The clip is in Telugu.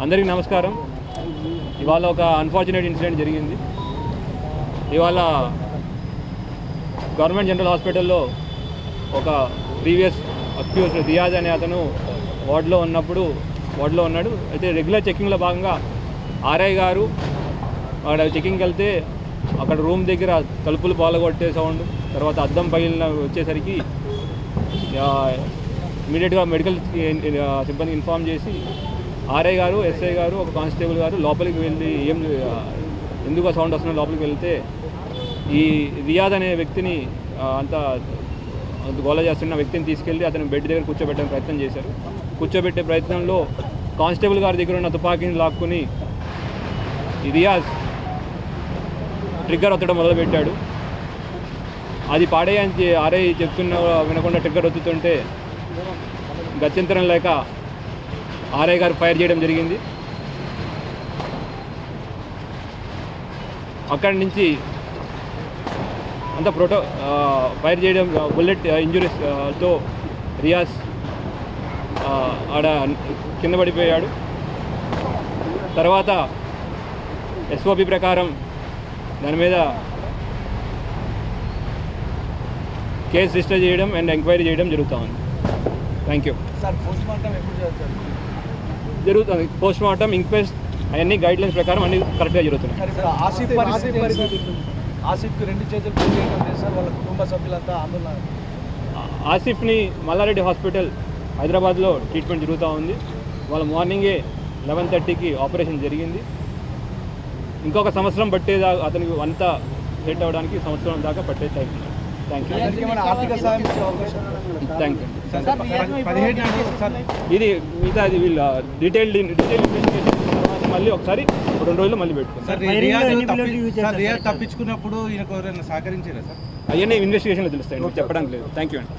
అందరికీ నమస్కారం. ఇవాళ ఒక అన్ఫార్చునేట్ ఇన్సిడెంట్ జరిగింది. ఇవాళ గవర్నమెంట్ జనరల్ హాస్పిటల్లో ఒక ప్రీవియస్ అక్యూజ్ రియాజ్ అనే అతను వార్డులో ఉన్నాడు. అయితే రెగ్యులర్ చెకింగ్లో భాగంగా ఆర్ఐ గారు అక్కడ చెకింగ్కి వెళ్తే అక్కడ రూమ్ దగ్గర తలుపులు పాలగొట్టే సౌండ్, తర్వాత అద్దం పగిలిన వచ్చేసరికి ఇమీడియట్గా మెడికల్ సిబ్బందికి ఇన్ఫామ్ చేసి ఆర్ఐ గారు, ఎస్ఐ గారు, ఒక కానిస్టేబుల్ గారు లోపలికి వెళ్ళి ఎందుకు సౌండ్ వస్తుందో లోపలికి వెళ్తే ఈ రియాజ్ అనే వ్యక్తిని అంత గోల చేస్తున్న వ్యక్తిని తీసుకెళ్ళి అతను బెడ్ దగ్గర కూర్చోబెట్టడానికి ప్రయత్నం చేశారు. కూర్చోబెట్టే ప్రయత్నంలో కానిస్టేబుల్ గారి దగ్గర ఉన్న తుపాకీని లాక్కుని ఈ రియాజ్ ట్రిగ్గర్ ఒత్తడం మొదలుపెట్టాడు. అది పాడేయని ఆర్ఐ చెప్తున్న వినకుండా ట్రిగ్గర్ ఒత్తుతుంటే గత్యంతరం లేక ఆర్ఐ గారు ఫైర్ చేయడం జరిగింది. అక్కడి నుంచి అంతా ఫైర్ చేయడం బుల్లెట్ ఇంజురీస్తో రియాజ్ ఆడ కింద పడిపోయాడు. తర్వాత ఎస్ఓపి ప్రకారం దాని మీద కేసు రిజిస్టర్ చేయడం అండ్ ఎంక్వైరీ చేయడం జరుగుతూ ఉంది. Thank you. జరుగుతుంది పోస్ట్ మార్టం, ఇంక్వెస్ట్ అవన్నీ గైడ్లైన్స్ ప్రకారం అన్ని కరెక్ట్గా జరుగుతున్నాయి. ఆసిఫ్ని మల్లారెడ్డి హాస్పిటల్ హైదరాబాద్లో ట్రీట్మెంట్ జరుగుతూ ఉంది. వాళ్ళ మార్నింగే 11:30కి ఆపరేషన్ జరిగింది. ఇంకొక సంవత్సరం పట్టేదాకా అతనికి అంతా సెట్ అవ్వడానికి సంవత్సరం దాకా పట్టే time. Thank you. Thank you. ఇది మిగతా అది వీళ్ళ డీటెయిల్డ్ ఇన్వెస్టిగేషన్ తర్వాత మళ్ళీ ఒకసారి 2 రోజులు మళ్ళీ పెట్టుకుంటాం. తప్పించుకున్నప్పుడు ఈయనకు ఎవరైనా సహకరించారా సార్? అవన్నీ ఇన్వెస్టిగేషన్లో తెలుస్తాయి, చెప్పడానికి లేదు. థ్యాంక్ యూ అండి.